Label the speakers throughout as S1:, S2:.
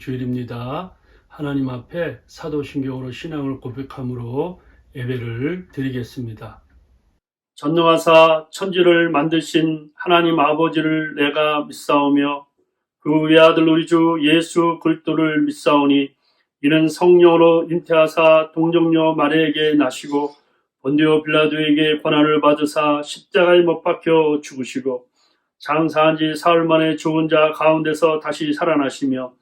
S1: 주일입니다. 하나님 앞에 사도신경으로 신앙을 고백함으로 예배를 드리겠습니다. 전능하사 천지를 만드신 하나님 아버지를 내가 믿사오며 그 외아들 우리 주 예수 그리스도를 믿사오니 이는 성령으로 잉태하사 동정녀 마리아에게 나시고 본디오 빌라도에게 고난을 받으사 십자가에 못 박혀 죽으시고 장사한 지 사흘 만에 죽은 자 가운데서 다시 살아나시며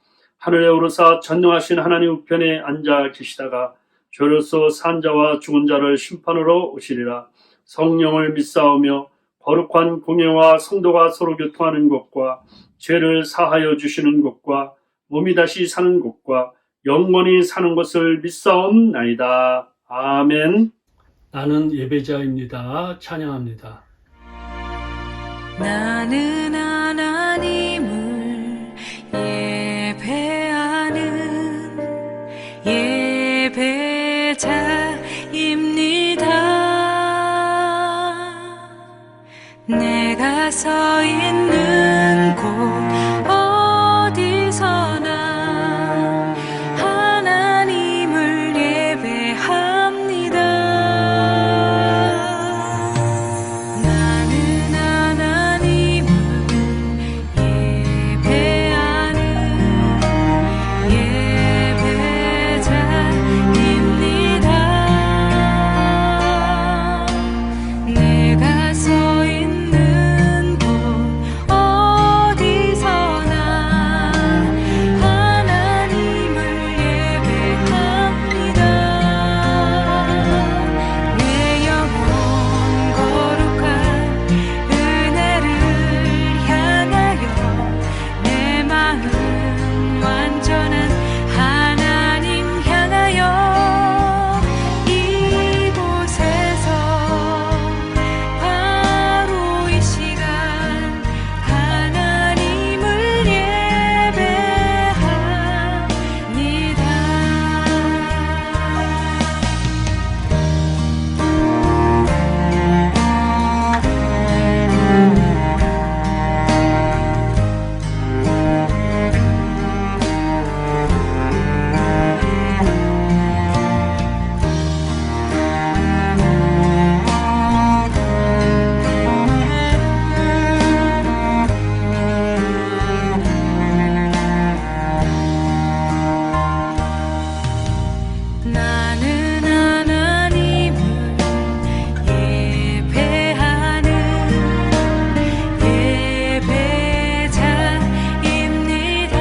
S1: 하늘에 오르사 전능하신 하나님 우편에 앉아 계시다가 죄로서 산 자와 죽은 자를 심판으로 오시리라. 성령을 믿사오며 거룩한 공예와 성도가 서로 교통하는 것과 죄를 사하여 주시는 것과 몸이 다시 사는 것과 영원히 사는 것을 믿사옵나이다. 아멘. 나는 예배자입니다. 찬양합니다.
S2: 나는 하나님을 예배하는 예배자입니다. 내가 서 있는 곳 어디서나 하나님을 예배합니다. 나는 하나님을 예배하는 예배자입니다. 내가 서 있는 곳 어디서나 하나님을 예배합니다. 내 영혼 거룩한 은혜를 향하여 내 마음 완전한 하나님 향하여 이곳에서 바로 이 시간 하나님을 나는 하나님을 예배하는 예배자입니다.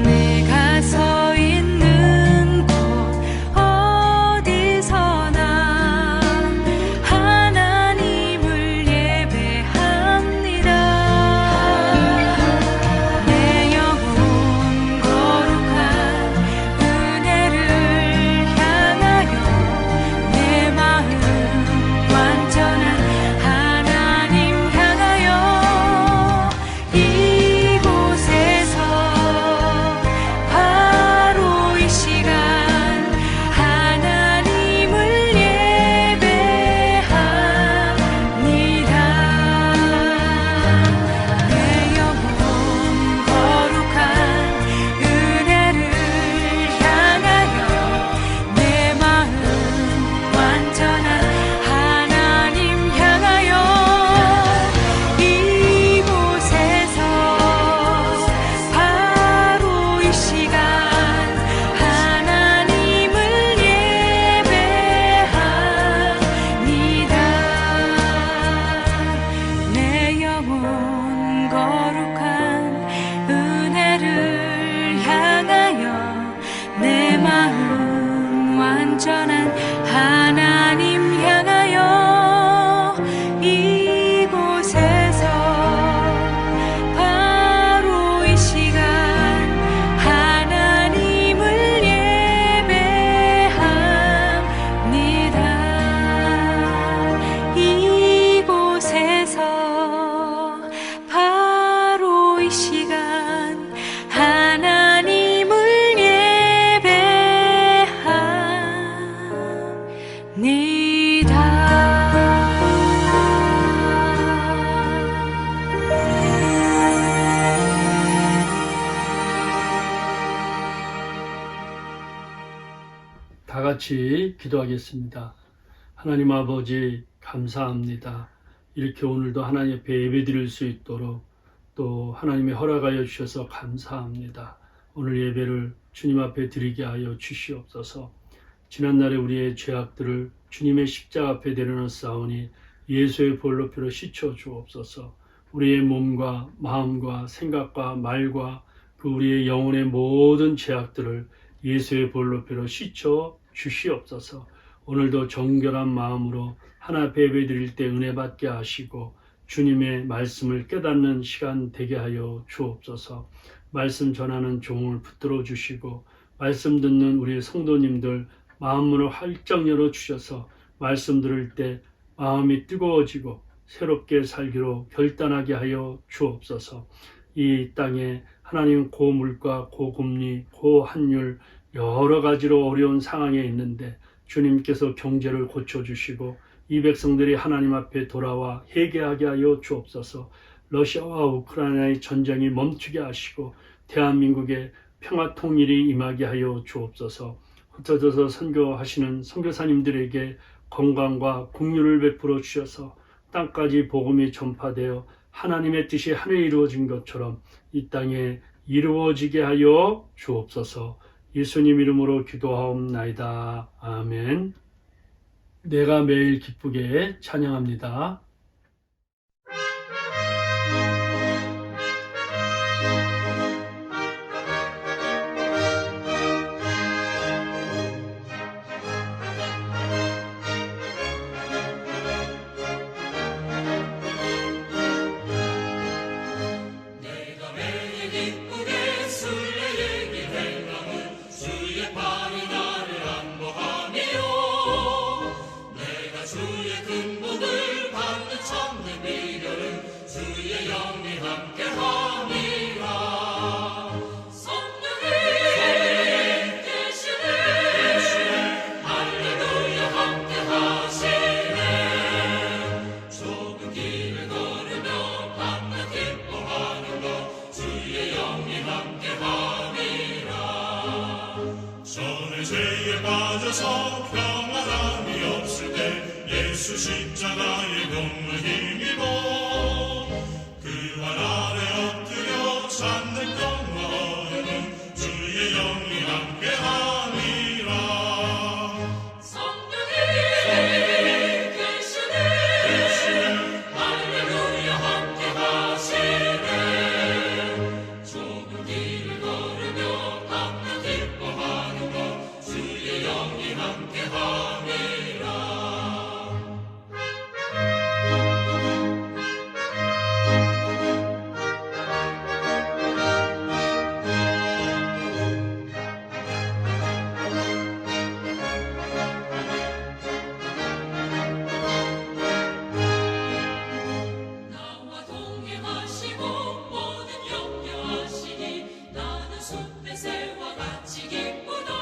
S2: 내가 서 있는 곳 어디서나 하나님을 예배합니다. 내 영혼 거룩한 은혜를 향하여 내 마음 완전한 하나님 향하여 이곳에서 바로 이 시간 하나님을 예배합니다. 내 영혼 거룩한 은혜를 향하여 내 마음 완전한 하나님 향하여 이곳에서 바로 이 시간 하나님을 예배합니다. 내 영혼 거룩한 은혜를 향하여 내 마음 완전한 하나님 향하여 이곳에서 바로 이 시간 하나님을
S1: 다 같이 기도하겠습니다. 하나님 아버지 감사합니다. 이렇게 오늘도 하나님 앞에 예배드릴 수 있도록 또 하나님의 허락하여 주셔서 감사합니다. 오늘 예배를 주님 앞에 드리게 하여 주시옵소서. 지난날에 우리의 죄악들을 주님의 십자가 앞에 내려놓사오니 예수의 보혈로피로 씻어 주옵소서. 우리의 몸과 마음과 생각과 말과 그 우리의 영혼의 모든 죄악들을 예수의 보혈로피로 씻어 주시옵소서. 오늘도 정결한 마음으로 하나 앞에 예배드릴 때 은혜 받게 하시고 주님의 말씀을 깨닫는 시간 되게 하여 주옵소서. 말씀 전하는 종을 붙들어 주시고 말씀 듣는 우리 성도님들 마음문을 활짝 열어 주셔서 말씀 들을 때 마음이 뜨거워지고 새롭게 살기로 결단하게 하여 주옵소서. 이 땅에 하나님 고물가, 고금리, 고환율 여러 가지로 어려운 상황에 있는데 주님께서 경제를 고쳐주시고 이 백성들이 하나님 앞에 돌아와 회개하게 하여 주옵소서. 러시아와 우크라이나의 전쟁이 멈추게 하시고 대한민국의 평화 통일이 임하게 하여 주옵소서. 흩어져서 선교하시는 선교사님들에게 건강과 긍휼을 베풀어 주셔서 땅까지 복음이 전파되어 하나님의 뜻이 하늘에 이루어진 것처럼 이 땅에 이루어지게 하여 주옵소서. 예수님 이름으로 기도하옵나이다. 아멘. 내가 매일 기쁘게 찬양합니다.
S3: 죄에 빠져서 평안함이 없을 때 예수 십자가의 공을 힘입어 그 발 아래 엎드려 찾는 영과 어려는 주의 영이 함께함이라.
S4: 성령이 계시네 할렐루야 함께하시네. 좁은 길을 걸으며 밤낮 기뻐하는 것 주의 영이 함께함이라. 나와 동행하시고 모든 염려하시니 나는 숲의 새와 같이 기쁘다.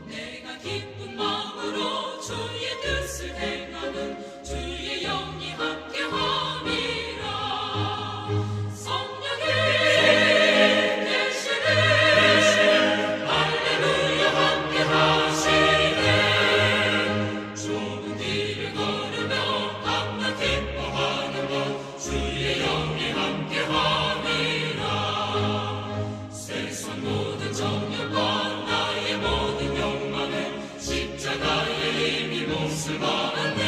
S4: 내가 기쁜 마음으로 주의 뜻을 행하는 주의 영이 함께함이라. 성령이 계시네 할렐루야 함께하시네. 좁은 길을 걸으며 밤낮 기뻐하는 것 주의 영이 함께함이라. 세상 모든 정욕과 나의 모든 욕망은 십자가에 이미 몫을 받았네.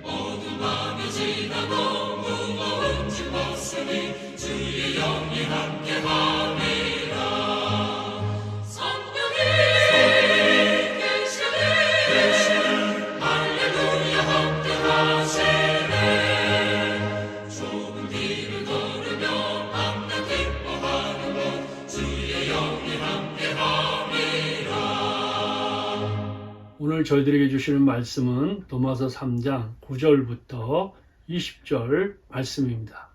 S4: 어두운 밤이 지나고 무거운 짐 벗으니 주의 영이 함께함이라. 성령이 계시네 할렐루야 함께하시네. 좁은 길을 걸으며 밤낮 기뻐하는 것 주의 영이 함께함이라.
S1: 오늘 저희들에게 주시는 말씀은 도마서 3장 9절부터 20절 말씀입니다.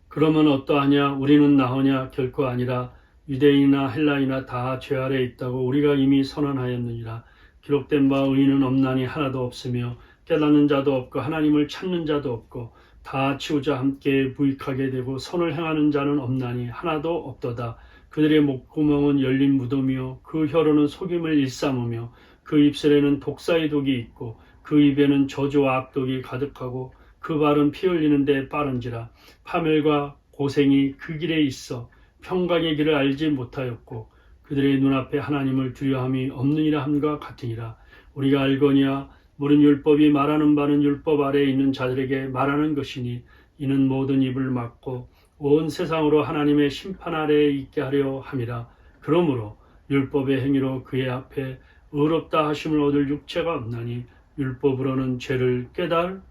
S1: 그러면 어떠하냐? 우리는 나오냐? 결코 아니라 유대인이나 헬라인이나 다 죄 아래 있다고 우리가 이미 선언하였느니라. 기록된 바 의인은 없나니 하나도 없으며 깨닫는 자도 없고 하나님을 찾는 자도 없고 다 치우자 함께 부익하게 되고 선을 행하는 자는 없나니 하나도 없도다. 그들의 목구멍은 열린 무덤이요 그 혀로는 속임을 일삼으며 그 입술에는 독사의 독이 있고 그 입에는 저주와 악독이 가득하고 그 발은 피 흘리는데 빠른지라. 파멸과 고생이 그 길에 있어 평강의 길을 알지 못하였고 그들의 눈앞에 하나님을 두려움이 없느니라 함과 같으니라. 우리가 알거니와 모든 율법이 말하는 바는 율법 아래에 있는 자들에게 말하는 것이니 이는 모든 입을 막고 온 세상으로 하나님의 심판 아래에 있게 하려 함이라. 그러므로 율법의 행위로 그의 앞에 의롭다 하심을 얻을 육체가 없나니 율법으로는 죄를 깨달음이니라.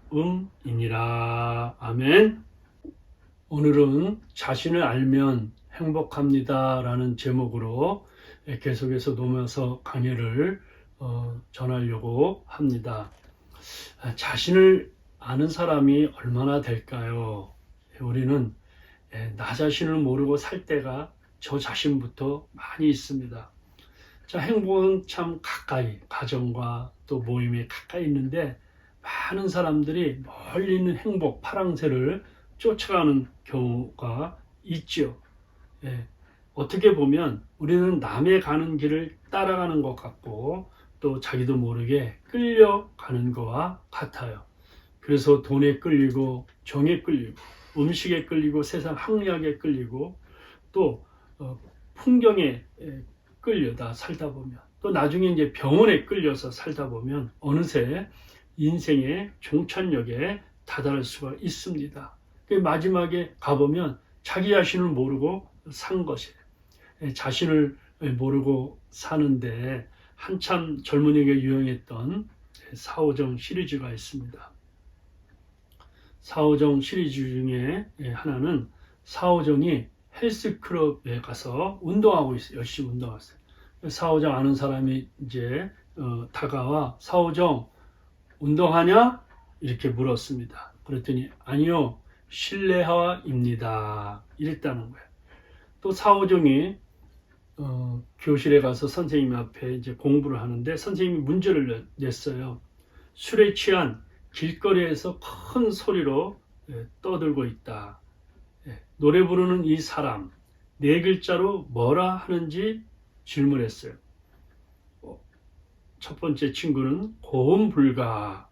S1: 아멘. 오늘은 자신을 알면 행복합니다 라는 제목으로 계속해서 놓으면서 강의를 전하려고 합니다. 자신을 아는 사람이 얼마나 될까요? 우리는 나 자신을 모르고 살 때가 저 자신부터 많이 있습니다. 자, 행복은 참 가까이, 가정과 또 모임에 가까이 있는데 많은 사람들이 멀리 있는 행복, 파랑새를 쫓아가는 경우가 있죠. 어떻게 보면 우리는 남의 가는 길을 따라가는 것 같고 또 자기도 모르게 끌려가는 것과 같아요. 그래서 돈에 끌리고 정에 끌리고 음식에 끌리고 세상 학력에 끌리고 또 풍경에 끌려다 살다 보면 또 나중에 이제 병원에 끌려서 살다 보면 어느새 인생의 종착역에 다다를 수가 있습니다. 마지막에 가보면 자기 자신을 모르고 산 것이에요. 자신을 모르고 사는데 한참 젊은이에게 유행했던 사오정 시리즈가 있습니다. 사오정 시리즈 중에 하나는 사오정이 헬스클럽에 가서 운동하고 있어요. 열심히 운동하고 있어요. 사오정 아는 사람이 이제 다가와 사오정 운동하냐? 이렇게 물었습니다. 그랬더니 아니요. 실내화입니다. 이랬다는 거예요. 또 사오정이 교실에 가서 선생님 앞에 이제 공부를 하는데 선생님이 문제를 냈어요. 술에 취한 길거리에서 큰 소리로 떠들고 있다. 노래 부르는 이 사람 네 글자로 뭐라 하는지 질문했어요. 첫 번째 친구는 고음 불가,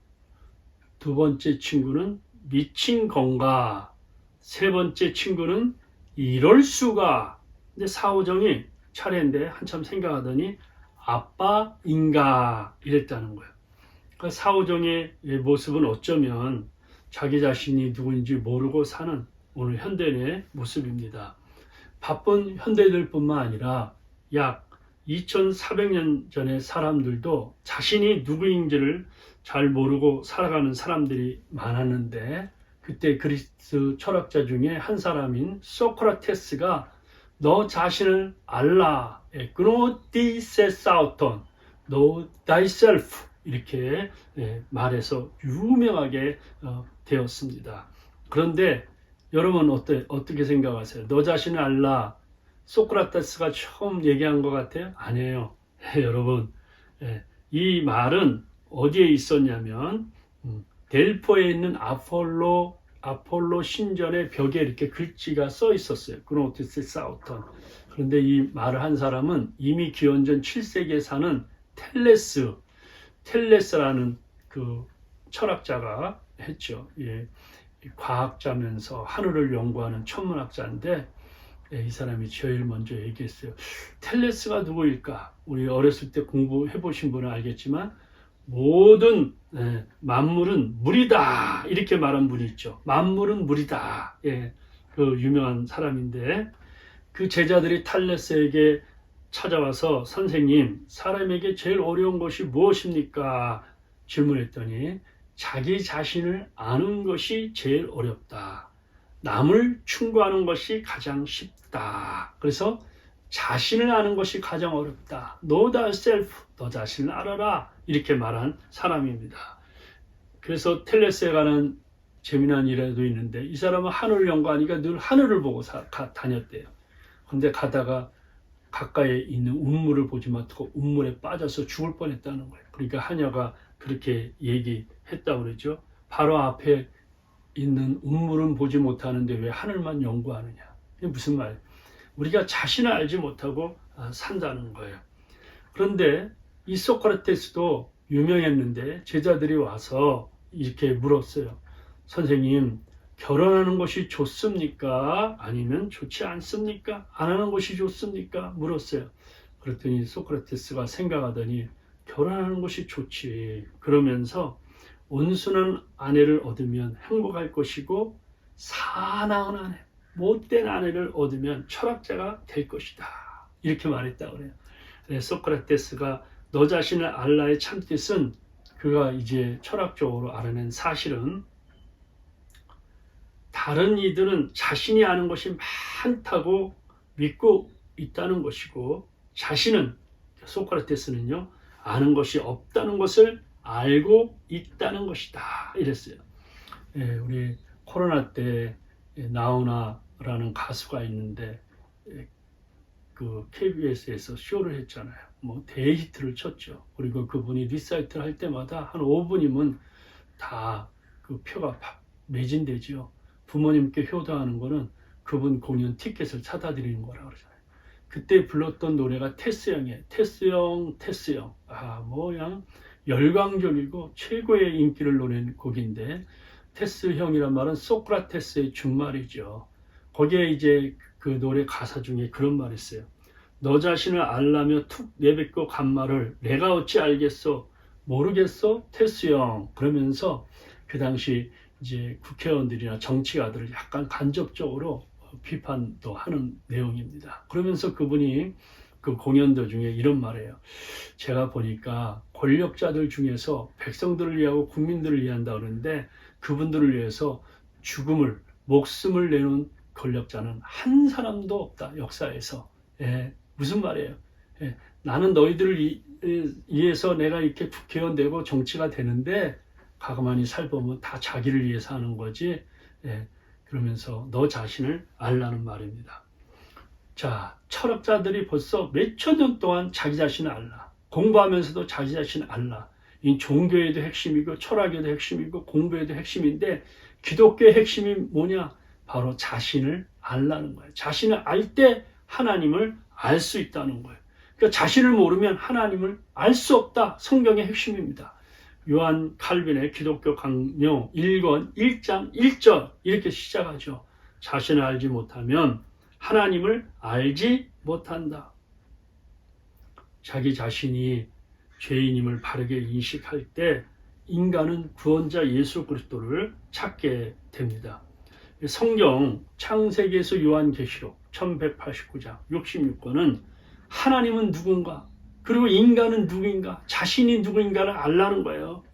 S1: 두 번째 친구는 미친 건가, 세 번째 친구는 이럴 수가. 근데 사오정이 차례인데 한참 생각하더니 아빠인가 이랬다는 거예요. 그러니까 사오정의 모습은 어쩌면 자기 자신이 누구인지 모르고 사는 오늘 현대인의 모습입니다. 바쁜 현대인들뿐만 아니라 약 2400년 전의 사람들도 자신이 누구인지를 잘 모르고 살아가는 사람들이 많았는데 그때 그리스 철학자 중에 한 사람인 소크라테스가 너 자신을 알라, 그노디세사우톤, 너 thyself 이렇게 말해서 유명하게 되었습니다. 그런데 여러분 어떻게 생각하세요? 너 자신을 알라, 소크라테스가 처음 얘기한 것 같아요? 아니에요. 여러분, 이 말은 어디에 있었냐면 델포에 있는 아폴로 신전의 벽에 이렇게 글씨가 써 있었어요. 그노티세사우톤. 그런데 이 말을 한 사람은 이미 기원전 7세기에 사는 텔레스라는 그 철학자가 했죠. 과학자면서 하늘을 연구하는 천문학자인데 이 사람이 제일 먼저 얘기했어요. 텔레스가 누구일까? 우리 어렸을 때 공부해 보신 분은 알겠지만 모든 만물은 물이다 이렇게 말한 분이 있죠. 만물은 물이다. 그 유명한 사람인데 그 제자들이 탈레스에게 찾아와서 선생님, 사람에게 제일 어려운 것이 무엇입니까? 질문했더니 자기 자신을 아는 것이 제일 어렵다. 남을 충고하는 것이 가장 쉽다. 그래서 자신을 아는 것이 가장 어렵다. Know thyself, 너 자신을 알아라. 이렇게 말한 사람입니다. 그래서 텔레스에 가는 재미난 일도 있는데 이 사람은 하늘을 연구하니까 늘 하늘을 보고 다녔대요. 그런데 가다가 가까이에 있는 운물을 보지 못하고 운물에 빠져서 죽을 뻔했다는 거예요. 그러니까 하녀가 그렇게 얘기했다고 그러죠. 바로 앞에 있는 우물은 보지 못하는데 왜 하늘만 연구하느냐. 이게 무슨 말이에요? 우리가 자신을 알지 못하고 산다는 거예요. 그런데 이 소크라테스도 유명했는데 제자들이 와서 이렇게 물었어요. 선생님, 결혼하는 것이 좋습니까? 아니면 좋지 않습니까? 안 하는 것이 좋습니까? 물었어요. 그랬더니 소크라테스가 생각하더니 결혼하는 것이 좋지. 그러면서 온순한 아내를 얻으면 행복할 것이고 사나운 아내, 못된 아내를 얻으면 철학자가 될 것이다. 이렇게 말했다고 그래요. 소크라테스가 너 자신을 알라의 참뜻은 그가 이제 철학적으로 알아낸 사실은 다른 이들은 자신이 아는 것이 많다고 믿고 있다는 것이고 자신은 소크라테스는요 아는 것이 없다는 것을 알고 있다는 것이다 이랬어요. 우리 코로나 때 나훈아라는 가수가 있는데 그 KBS에서 쇼를 했잖아요. 뭐 대히트를 쳤죠. 그리고 그분이 리사이트를 할 때마다 한 5분이면 다 그 표가 매진되죠. 부모님께 효도하는 거는 그분 공연 티켓을 사다 드리는 거라고 그러잖아요. 그때 불렀던 노래가 테스형이에요. 테스형. 그냥 열광적이고 최고의 인기를 노린 곡인데 테스형이란 말은 소크라테스의 준말이죠. 거기에 이제 그 노래 가사 중에 그런 말이 있어요. 너 자신을 알라며 툭 내뱉고 간 말을 내가 어찌 알겠어? 모르겠어? 테스형. 그러면서 그 당시 이제 국회의원들이나 정치가들을 약간 간접적으로 비판도 하는 내용입니다. 그러면서 그분이 그 공연 도중에 이런 말이에요. 제가 보니까 권력자들 중에서 백성들을 위하고 국민들을 위한다 그러는데 그분들을 위해서 목숨을 내놓은 권력자는 한 사람도 없다. 역사에서. 무슨 말이에요? 나는 너희들을 위해서 내가 이렇게 국회의원 되고 정치가 되는데 가만히 살보면 다 자기를 위해서 하는 거지. 그러면서 너 자신을 알라는 말입니다. 자, 철학자들이 벌써 몇천 년 동안 자기 자신을 알라. 공부하면서도 자기 자신을 알라. 이 종교에도 핵심이고 철학에도 핵심이고 공부에도 핵심인데 기독교의 핵심이 뭐냐? 바로 자신을 알라는 거예요. 자신을 알 때 하나님을 알 수 있다는 거예요. 그러니까 자신을 모르면 하나님을 알 수 없다. 성경의 핵심입니다. 요한 칼빈의 기독교 강요 1권 1장 1절 이렇게 시작하죠. 자신을 알지 못하면 하나님을 알지 못한다. 자기 자신이 죄인임을 바르게 인식할 때 인간은 구원자 예수 그리스도를 찾게 됩니다. 성경 창세기에서 요한계시록 1189장 66권은 하나님은 누군가 그리고 인간은 누구인가 자신이 누구인가를 알라는 거예요.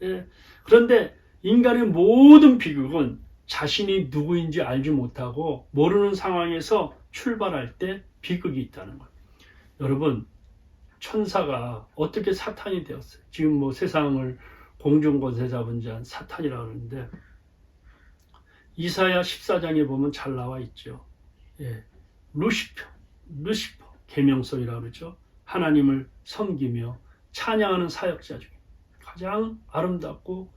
S1: 그런데 인간의 모든 비극은 자신이 누구인지 알지 못하고 모르는 상황에서 출발할 때 비극이 있다는 거예요. 여러분 천사가 어떻게 사탄이 되었어요? 지금 뭐 세상을 공중권세 잡은 자 사탄이라고 하는데 이사야 14장에 보면 잘 나와 있죠. 루시퍼 계명성이라고 그러죠. 하나님을 섬기며 찬양하는 사역자 중에 가장 아름답고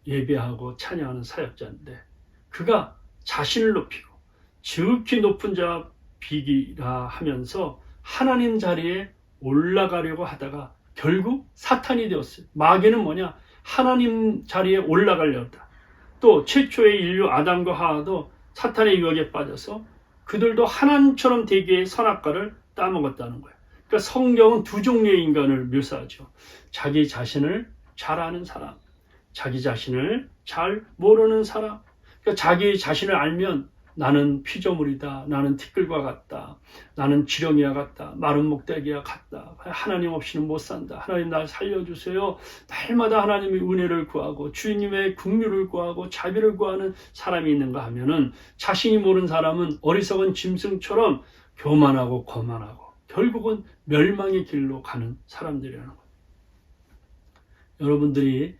S1: 예배하고 찬양하는 사역자인데 그가 자신을 높이고 지극히 높은 자 비기라 하면서 하나님 자리에 올라가려고 하다가 결국 사탄이 되었어요. 마귀는 뭐냐? 하나님 자리에 올라가려고 한다. 또 최초의 인류 아담과 하와도 사탄의 유혹에 빠져서 그들도 하나님처럼 되기에 선악과를 따먹었다는 거예요. 그러니까 성경은 두 종류의 인간을 묘사하죠. 자기 자신을 잘 아는 사람, 자기 자신을 잘 모르는 사람. 그러니까 자기 자신을 알면 나는 피조물이다. 나는 티끌과 같다. 나는 지렁이와 같다. 마른 목대기와 같다. 하나님 없이는 못 산다. 하나님 날 살려주세요. 날마다 하나님의 은혜를 구하고 주님의 긍휼을 구하고 자비를 구하는 사람이 있는가 하면은 자신이 모르는 사람은 어리석은 짐승처럼 교만하고 거만하고 결국은 멸망의 길로 가는 사람들이라는 거예요. 여러분들이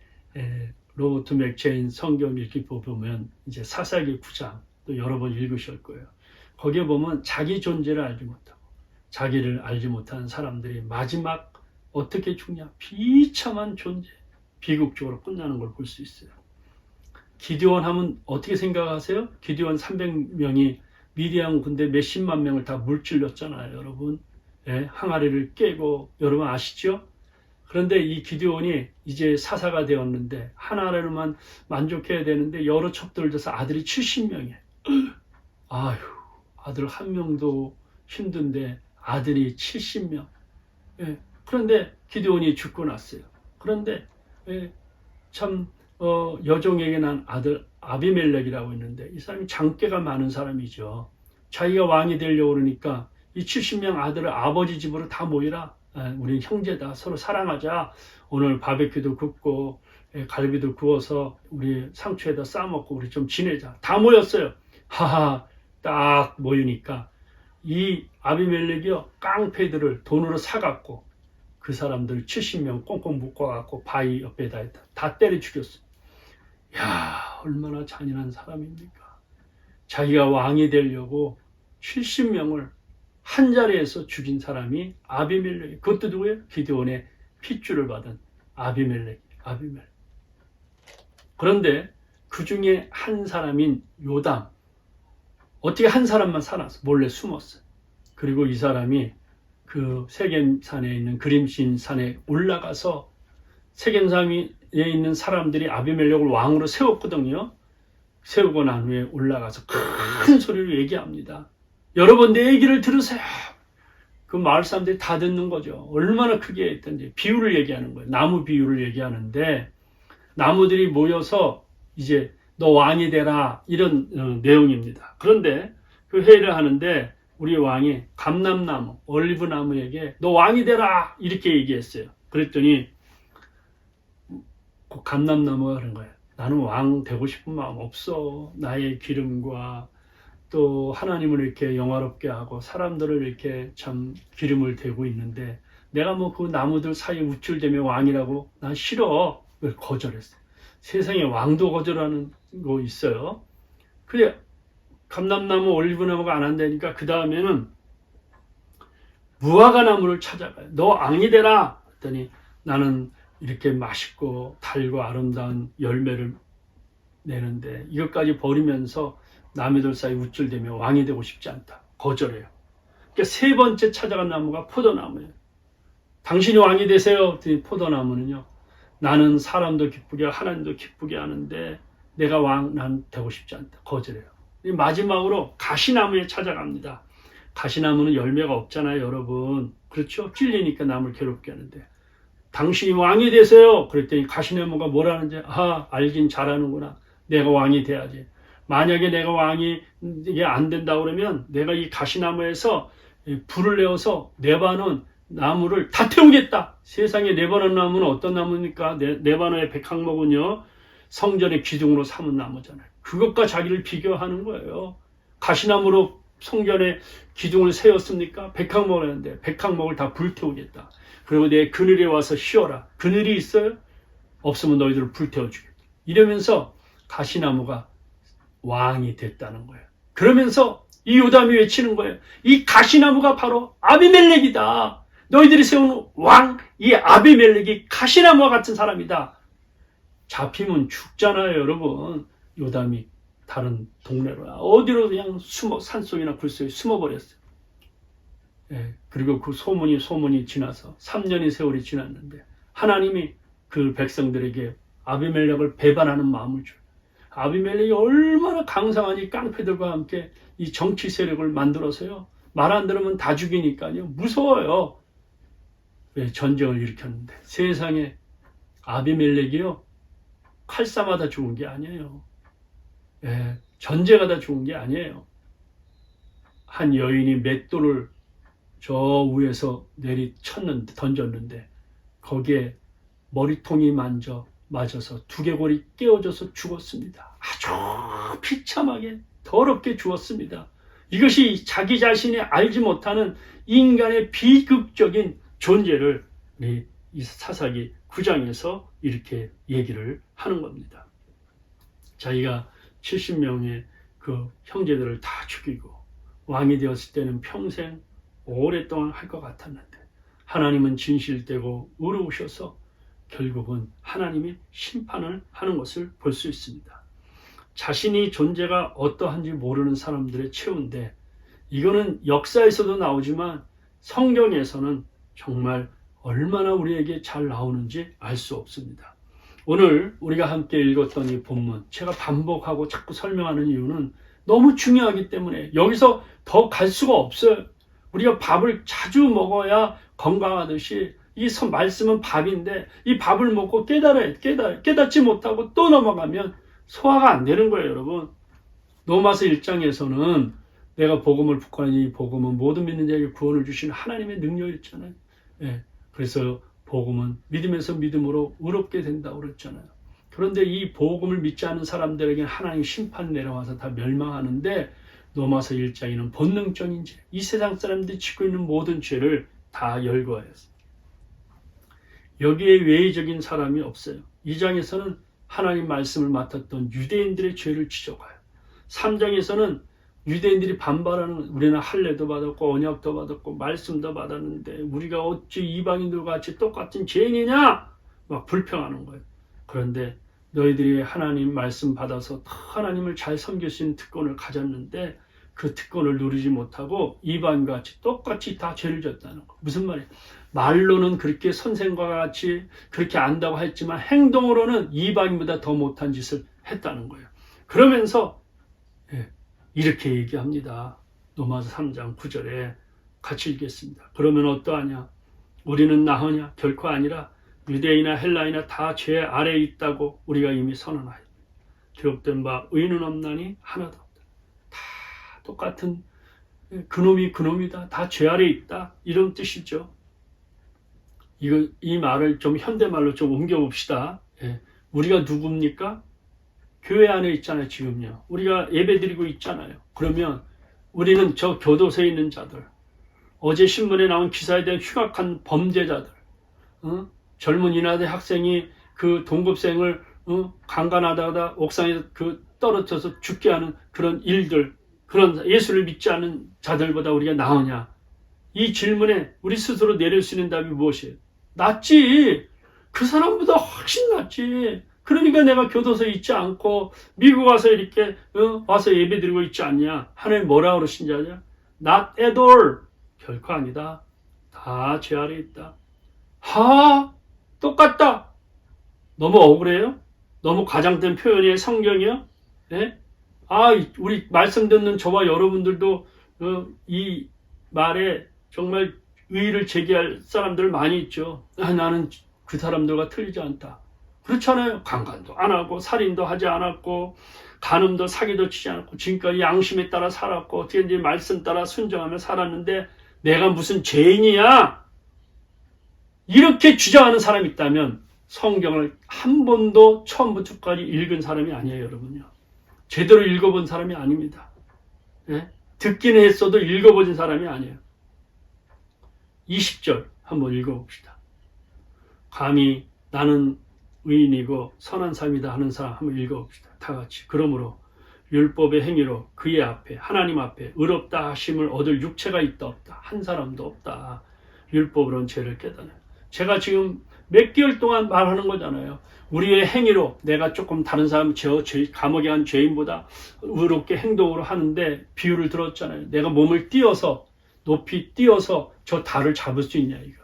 S1: 로버트 맥체인 성경 읽기 보면 이제 사사기 9장 또 여러 번 읽으실 거예요. 거기에 보면 자기 존재를 알지 못하고 자기를 알지 못하는 사람들이 마지막 어떻게 죽냐? 비참한 존재, 비극적으로 끝나는 걸 볼 수 있어요. 기드온 하면 어떻게 생각하세요? 기드온 300명이 미디안 군대 몇십만 명을 다 물질렀잖아요, 여러분. 예, 항아리를 깨고, 여러분 아시죠? 그런데 이 기드온이 이제 사사가 되었는데 하나로만 만족해야 되는데 여러 척들을 져서 아들이 70명이에요. 아휴, 아들 한 명도 힘든데 아들이 70명. 예, 그런데 기드온이 죽고 났어요. 그런데 참 여종에게 난 아들 아비멜렉이라고 있는데 이 사람이 장깨가 많은 사람이죠. 자기가 왕이 되려고 그러니까 이 70명 아들을 아버지 집으로 다 모이라. 우리 형제다. 서로 사랑하자. 오늘 바베큐도 굽고 갈비도 구워서 우리 상추에다 싸먹고 우리 좀 지내자. 다 모였어요. 하하, 딱 모이니까 이 아비멜렉이요 깡패들을 돈으로 사갖고 그 사람들 70명 꽁꽁 묶어갖고 바위 옆에다 다 때려 죽였어요. 야, 얼마나 잔인한 사람입니까? 자기가 왕이 되려고 70명을 한 자리에서 죽인 사람이 아비멜렉. 그것도 누구예요? 기드온의 핏줄을 받은 아비멜렉. 그런데 그 중에 한 사람인 요담. 어떻게 한 사람만 살았어? 몰래 숨었어요. 그리고 이 사람이 그 세겜산에 있는 그림신 산에 올라가서 세겜산에 있는 사람들이 아비멜렉을 왕으로 세웠거든요. 세우고 난 후에 올라가서 큰 소리로 얘기합니다. 여러분 내 얘기를 들으세요. 그 마을 사람들이 다 듣는 거죠. 얼마나 크게 했던지. 비유를 얘기하는 거예요. 나무 비유를 얘기하는데 나무들이 모여서 이제 너 왕이 되라 이런 내용입니다. 그런데 그 회의를 하는데 우리 왕이 감람나무, 올리브나무에게 너 왕이 되라 이렇게 얘기했어요. 그랬더니 그 감람나무가 그런 거예요. 나는 왕 되고 싶은 마음 없어. 나의 기름과 또 하나님을 이렇게 영화롭게 하고 사람들을 이렇게 참 기름을 대고 있는데 내가 뭐 그 나무들 사이에 우쭐대며 왕이라고 난 싫어. 그걸 거절했어요. 세상에 왕도 거절하는 거 있어요. 그래 감람나무 올리브나무가 안 한다니까 그 다음에는 무화과나무를 찾아가요. 너 왕이 되라. 그랬더니 나는 이렇게 맛있고 달고 아름다운 열매를 내는데 이것까지 버리면서 남이들 사이 우쭐대며 왕이 되고 싶지 않다. 거절해요. 그러니까 세 번째 찾아간 나무가 포도나무예요. 당신이 왕이 되세요. 그랬더니 포도나무는요. 나는 사람도 기쁘게 하나님도 기쁘게 하는데 내가 왕 난 되고 싶지 않다. 거절해요. 마지막으로 가시나무에 찾아갑니다. 가시나무는 열매가 없잖아요, 여러분. 그렇죠? 찔리니까 남을 괴롭게 하는데 당신이 왕이 되세요. 그랬더니 가시나무가 뭐라는지 알긴 잘하는구나. 내가 왕이 돼야지. 만약에 내가 왕이 이게 안 된다 그러면 내가 이 가시나무에서 불을 내어서 네바논 나무를 다 태우겠다. 세상에 네바논 나무는 어떤 나무입니까? 네바논의 백항목은요 성전의 기둥으로 삼은 나무잖아요. 그것과 자기를 비교하는 거예요. 가시나무로 성전의 기둥을 세웠습니까? 백항목을 했는데 백항목을 다 불태우겠다. 그리고 내 그늘에 와서 쉬어라. 그늘이 있어요? 없으면 너희들을 불태워주겠다. 이러면서 가시나무가 왕이 됐다는 거예요. 그러면서 이 요담이 외치는 거예요. 이 가시나무가 바로 아비멜렉이다. 너희들이 세운 왕, 이 아비멜렉이 가시나무와 같은 사람이다. 잡히면 죽잖아요, 여러분. 요담이 다른 동네로 어디로 그냥 산속이나 굴속에 숨어버렸어요. 예, 그리고 그 소문이 지나서 3년의 세월이 지났는데 하나님이 그 백성들에게 아비멜렉을 배반하는 마음을 줘요. 아비멜렉이 얼마나 강성한 이 깡패들과 함께 이 정치 세력을 만들어서요. 말 안 들으면 다 죽이니까요. 무서워요. 왜 전쟁을 일으켰는데 세상에 아비멜렉이요. 칼싸마다 죽은 게 아니에요. 예, 전쟁하다 죽은 게 아니에요. 한 여인이 맷돌을 저 위에서 던졌는데 거기에 머리통이 맞아서 두개골이 깨어져서 죽었습니다. 아주 비참하게 더럽게 죽었습니다. 이것이 자기 자신이 알지 못하는 인간의 비극적인 존재를 이 사사기 9장에서 이렇게 얘기를 하는 겁니다. 자기가 70명의 그 형제들을 다 죽이고 왕이 되었을 때는 평생 오랫동안 할 것 같았는데 하나님은 진실되고 의로우셔서 결국은 하나님이 심판을 하는 것을 볼 수 있습니다. 자신이 존재가 어떠한지 모르는 사람들의 최후인데, 이거는 역사에서도 나오지만 성경에서는 정말 얼마나 우리에게 잘 나오는지 알 수 없습니다. 오늘 우리가 함께 읽었던 이 본문, 제가 반복하고 자꾸 설명하는 이유는 너무 중요하기 때문에 여기서 더 갈 수가 없어요. 우리가 밥을 자주 먹어야 건강하듯이 이 말씀은 밥인데, 이 밥을 먹고 깨닫지 못하고 또 넘어가면 소화가 안 되는 거예요, 여러분. 로마서 1장에서는 내가 복음을 북한하니 이 복음은 모든 믿는 자에게 구원을 주시는 하나님의 능력이었잖아요. 예, 그래서 복음은 믿음에서 믿음으로 의롭게 된다고 그랬잖아요. 그런데 이 복음을 믿지 않는 사람들에게는 하나님 심판 내려와서 다 멸망하는데, 로마서 1장에는 본능적인 죄, 이 세상 사람들이 짓고 있는 모든 죄를 다 열거하였어요. 여기에 외의적인 사람이 없어요. 2장에서는 하나님 말씀을 맡았던 유대인들의 죄를 지적해요. 3장에서는 유대인들이 반발하는, 우리는 할례도 받았고 언약도 받았고 말씀도 받았는데 우리가 어찌 이방인들과 같이 똑같은 죄인이냐? 막 불평하는 거예요. 그런데 너희들이 하나님 말씀 받아서 하나님을 잘 섬길 수 있는 특권을 가졌는데 그 특권을 누리지 못하고 이방인과 같이 똑같이 다 죄를 졌다는 거. 무슨 말이에요? 말로는 그렇게 선생과 같이 그렇게 안다고 했지만 행동으로는 이방인보다 더 못한 짓을 했다는 거예요. 그러면서 이렇게 얘기합니다. 로마서 3장 9절에 같이 읽겠습니다. 그러면 어떠하냐? 우리는 나으냐? 결코 아니라 유대인이나 헬라인이나 다 죄 아래에 있다고 우리가 이미 선언하였다. 기록된 바 의인은 없나니 하나도 없다. 다 똑같은 그놈이 그놈이다. 다 죄 아래에 있다. 이런 뜻이죠. 이 말을 좀 현대말로 좀 옮겨봅시다. 우리가 누굽니까? 교회 안에 있잖아요, 지금요. 우리가 예배드리고 있잖아요. 그러면 우리는 저 교도소에 있는 자들, 어제 신문에 나온 기사에 대한 흉악한 범죄자들, 젊은 인하대 학생이 그 동급생을 강간하다가 옥상에서 떨어져서 죽게 하는 그런 일들, 그런 예수를 믿지 않는 자들보다 우리가 나으냐? 이 질문에 우리 스스로 내릴 수 있는 답이 무엇이에요? 낫지. 그 사람보다 훨씬 낫지. 그러니까 내가 교도소에 있지 않고 미국 와서 이렇게 와서 예배드리고 있지 않냐? 하나님 뭐라 그러신지 아냐? Not at all. 결코 아니다. 다 죄 아래 있다. 똑같다. 너무 억울해요? 너무 과장된 표현이에요, 성경이요? 네? 우리 말씀 듣는 저와 여러분들도 이 말에 정말 의의를 제기할 사람들 많이 있죠. 나는 그 사람들과 틀리지 않다. 그렇잖아요. 강간도 안 하고 살인도 하지 않았고 간음도 사기도 치지 않았고 지금까지 양심에 따라 살았고 어떻게든지 말씀 따라 순종하며 살았는데 내가 무슨 죄인이야? 이렇게 주장하는 사람이 있다면 성경을 한 번도 처음부터 끝까지 읽은 사람이 아니에요, 여러분요. 제대로 읽어본 사람이 아닙니다. 듣기는 했어도 읽어보진 사람이 아니에요. 20절 한번 읽어봅시다. 감히 나는 의인이고 선한 삶이다 하는 사람 한번 읽어봅시다. 다 같이. 그러므로 율법의 행위로 그의 앞에 하나님 앞에 의롭다 하심을 얻을 육체가 있다 없다. 한 사람도 없다. 율법으로는 죄를 깨닫는. 제가 지금 몇 개월 동안 말하는 거잖아요. 우리의 행위로 내가 조금 다른 사람 감옥에 간 죄인보다 의롭게 행동으로 하는데 비유를 들었잖아요. 내가 몸을 띄어서 높이 띄어서 저 달을 잡을 수 있냐 이거.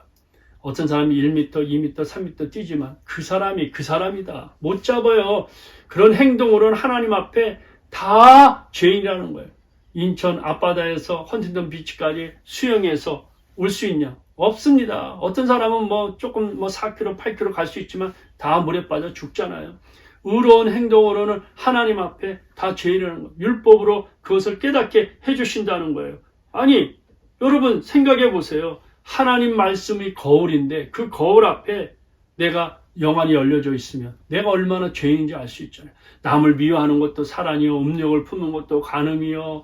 S1: 어떤 사람이 1m, 2m, 3m 뛰지만 그 사람이 그 사람이다. 못 잡아요. 그런 행동으로는 하나님 앞에 다 죄인이라는 거예요. 인천 앞바다에서 헌팅턴 비치까지 수영해서 올 수 있냐? 없습니다. 어떤 사람은 조금 4km, 8km 갈 수 있지만 다 물에 빠져 죽잖아요. 의로운 행동으로는 하나님 앞에 다 죄인이라는 거예요. 율법으로 그것을 깨닫게 해주신다는 거예요. 아니, 여러분 생각해 보세요. 하나님 말씀이 거울인데 그 거울 앞에 내가 영안이 열려져 있으면 내가 얼마나 죄인인지 알 수 있잖아요. 남을 미워하는 것도 사랑이요, 음욕을 품는 것도 간음이요,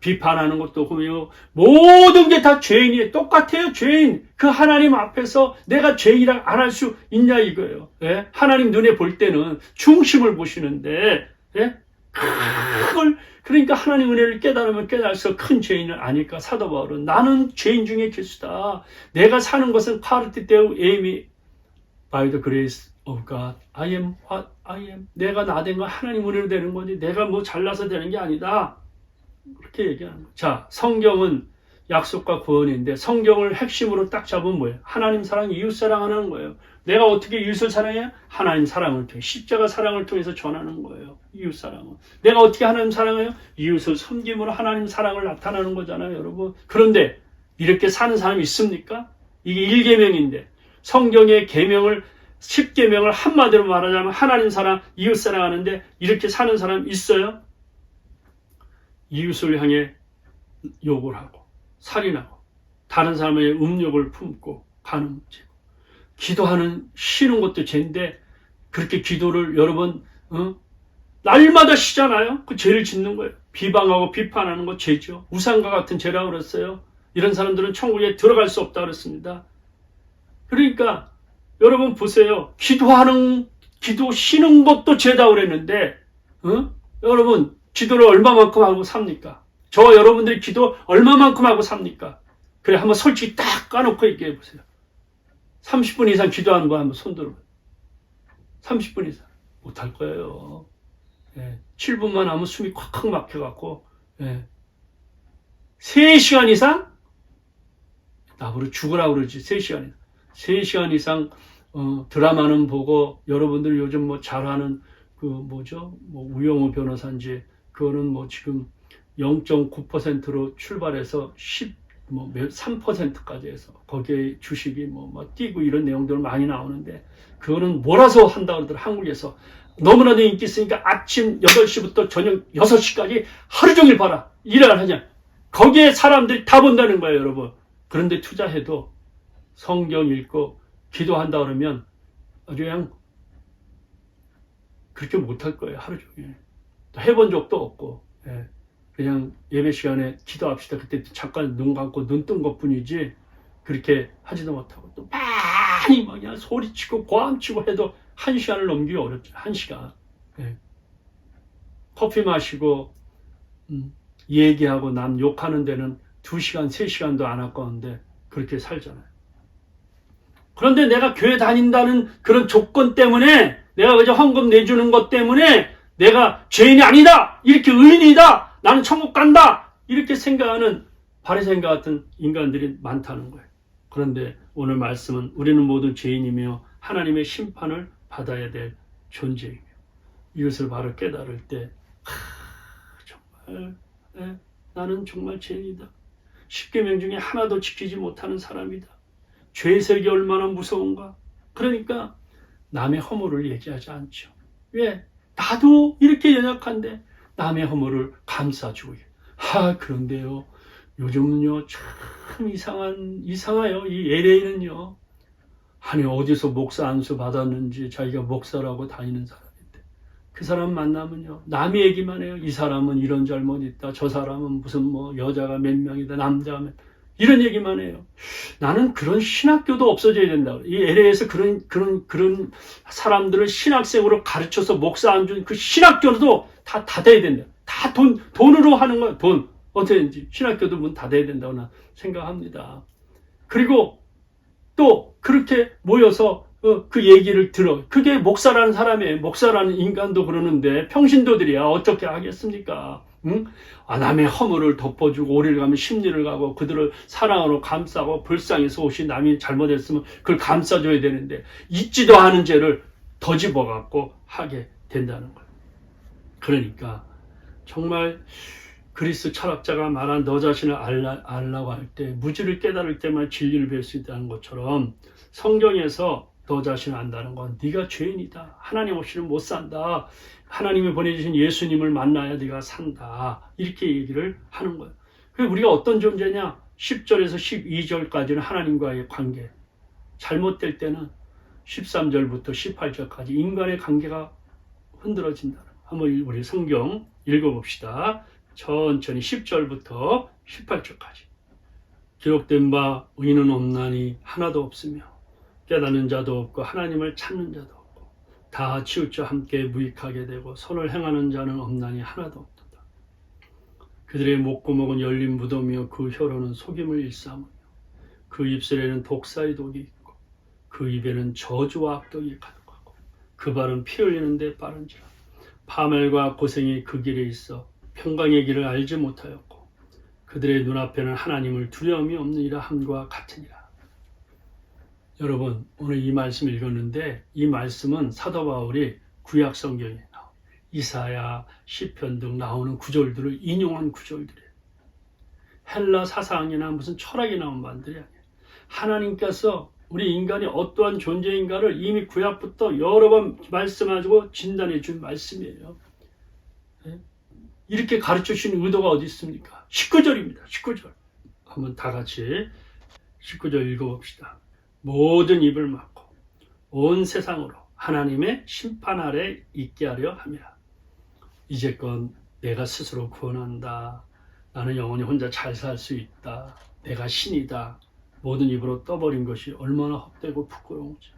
S1: 비판하는 것도 금이요, 모든 게 다 죄인이에요. 똑같아요, 죄인. 그 하나님 앞에서 내가 죄인이라 안 할 수 있냐 이거예요. 하나님 눈에 볼 때는 중심을 보시는데 그걸 그러니까 하나님 은혜를 깨달으면 깨달을수록 큰 죄인은 아닐까. 사도 바울은 나는 죄인 중에 괴수다. 내가 사는 것은 카르티 데우 에이미 by the grace of God. I am what I am. 내가 나 된 건 하나님 은혜로 되는 거지 내가 뭐 잘나서 되는 게 아니다. 그렇게 얘기하는 거예요. 자, 성경은 약속과 구원인데 성경을 핵심으로 딱 잡으면 뭐예요? 하나님 사랑, 이웃 사랑하는 거예요. 내가 어떻게 이웃을 사랑해요? 하나님 사랑을 통해 십자가 사랑을 통해서 전하는 거예요. 이웃 사랑은. 내가 어떻게 하나님 사랑해요? 이웃을 섬김으로 하나님 사랑을 나타나는 거잖아요, 여러분. 그런데 이렇게 사는 사람이 있습니까? 이게 1계명인데 성경의 계명을 10계명을 한마디로 말하자면 하나님 사랑, 이웃 사랑하는데 이렇게 사는 사람 있어요? 이웃을 향해 욕을 하고 살인하고 다른 사람의 음욕을 품고 가는 문제고 기도하는 쉬는 것도 죄인데 그렇게 기도를 여러분 날마다 쉬잖아요. 그 죄를 짓는 거예요. 비방하고 비판하는 거 죄죠. 우상과 같은 죄라고 그랬어요. 이런 사람들은 천국에 들어갈 수 없다 그랬습니다. 그러니까 여러분 보세요. 기도 쉬는 것도 죄다 그랬는데 여러분 기도를 얼마만큼 하고 삽니까? 저와 여러분들이 기도 얼마만큼 하고 삽니까? 그래 한번 솔직히 딱 까놓고 얘기해 보세요. 30분 이상 기도하는 거 한번 손들어봐요. 30분 이상 못할 거예요. 7분만 하면 숨이 콱콱 막혀갖고 3시간 이상? 나보러 죽으라고 그러지. 3시간 이상. 3시간 이상 드라마는 보고 여러분들 요즘 뭐 잘하는 그 뭐죠? 뭐 우영우 변호사인지 그거는 뭐 지금 0.9%로 출발해서 3%까지 해서 거기에 주식이 뭐 뛰고 이런 내용들 많이 나오는데 그거는 몰아서 한다고 그러더라. 한국에서 너무나도 인기 있으니까 아침 8시부터 저녁 6시까지 하루 종일 봐라. 일을 하냐. 거기에 사람들이 다 본다는 거예요, 여러분. 그런데 투자해도 성경 읽고 기도한다 그러면 아주 그냥 그렇게 못할 거예요, 하루 종일. 해본 적도 없고, 그냥 예배 시간에 기도합시다. 그때 잠깐 눈 감고 눈 뜬 것 뿐이지, 그렇게 하지도 못하고, 또 많이 막 그냥 소리치고 고함치고 해도 1시간을 넘기기 어렵죠, 1시간. 커피 마시고, 얘기하고 남 욕하는 데는 2시간, 3시간도 안 아까운데, 그렇게 살잖아요. 그런데 내가 교회 다닌다는 그런 조건 때문에 내가 그저 헌금 내주는 것 때문에 내가 죄인이 아니다. 이렇게 의인이다. 나는 천국 간다. 이렇게 생각하는 바리새인과 같은 인간들이 많다는 거예요. 그런데 오늘 말씀은 우리는 모두 죄인이며 하나님의 심판을 받아야 될 존재이며 이것을 바로 깨달을 때 정말 나는 정말 죄인이다. 10계명 중에 하나도 지키지 못하는 사람이다. 죄색이 얼마나 무서운가. 그러니까 남의 허물을 얘기하지 않죠. 왜? 나도 이렇게 연약한데 남의 허물을 감싸주고. 그런데요. 요즘은요 참 이상해요. 이 LA는요. 아니 어디서 목사 안수 받았는지 자기가 목사라고 다니는 사람인데 그 사람 만나면요. 남의 얘기만 해요. 이 사람은 이런 잘못 있다. 저 사람은 무슨 뭐 여자가 몇 명이다. 남자가 몇 이런 얘기만 해요. 나는 그런 신학교도 없어져야 된다. 이 LA에서 그런 사람들을 신학생으로 가르쳐서 목사 안 준 그 신학교도 다 닫아야 된다. 다 돈으로 하는 거야. 돈. 어떻게든지. 신학교도 문 닫아야 된다고 나 생각합니다. 그리고 또 그렇게 모여서 그 얘기를 들어. 그게 목사라는 사람이에요. 목사라는 인간도 그러는데 평신도들이야. 어떻게 하겠습니까? 응? 남의 허물을 덮어주고 오리를 가면 십리를 가고 그들을 사랑으로 감싸고 불쌍해서 혹시 남이 잘못했으면 그걸 감싸줘야 되는데 있지도 않은 죄를 더 집어갖고 하게 된다는 거예요. 그러니까 정말 그리스 철학자가 말한 너 자신을 알라고 할 때 무지를 깨달을 때만 진리를 배울 수 있다는 것처럼 성경에서 너 자신을 안다는 건 네가 죄인이다. 하나님 없이는 못 산다. 하나님이 보내주신 예수님을 만나야 네가 산다. 이렇게 얘기를 하는 거예요. 그래서 우리가 어떤 존재냐? 10절에서 12절까지는 하나님과의 관계. 잘못될 때는 13절부터 18절까지 인간의 관계가 흔들어진다. 한번 우리 성경 읽어봅시다. 천천히 10절부터 18절까지. 기록된 바 의인은 없나니 하나도 없으며 깨닫는 자도 없고 하나님을 찾는 자도 없고 다 치우쳐 함께 무익하게 되고 선을 행하는 자는 없나니 하나도 없도다. 그들의 목구멍은 열린 무덤이요 그 혀로는 속임을 일삼으며 그 입술에는 독사의 독이 있고 그 입에는 저주와 악독이 가득하고 그 발은 피 흘리는데 빠른지라. 파멸과 고생이 그 길에 있어 평강의 길을 알지 못하였고 그들의 눈앞에는 하나님을 두려움이 없느니라 함과 같으니라. 여러분, 오늘 이 말씀 읽었는데 이 말씀은 사도 바울이 구약 성경에 나오는 이사야, 시편 등 나오는 구절들을 인용한 구절들이에요. 헬라 사상이나 무슨 철학이 나온 말들이 아니에요. 하나님께서 우리 인간이 어떠한 존재인가를 이미 구약부터 여러 번 말씀하시고 진단해 준 말씀이에요. 이렇게 가르쳐 주신 의도가 어디 있습니까? 19절입니다. 19절. 한번 다 같이 19절 읽어봅시다. 모든 입을 막고 온 세상으로 하나님의 심판 아래 있게 하려 함이라. 이제껏 내가 스스로 구원한다. 나는 영원히 혼자 잘 살 수 있다. 내가 신이다. 모든 입으로 떠버린 것이 얼마나 헛되고 부끄러운지.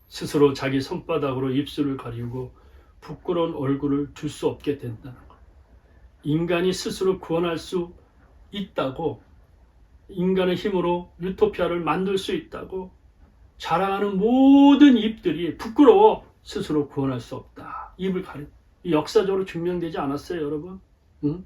S1: 스스로 자기 손바닥으로 입술을 가리고 부끄러운 얼굴을 둘 수 없게 된다는 것. 인간이 스스로 구원할 수 있다고, 인간의 힘으로 유토피아를 만들 수 있다고 자랑하는 모든 입들이 부끄러워 스스로 구원할 수 없다. 입을 가리. 역사적으로 증명되지 않았어요, 여러분? 응?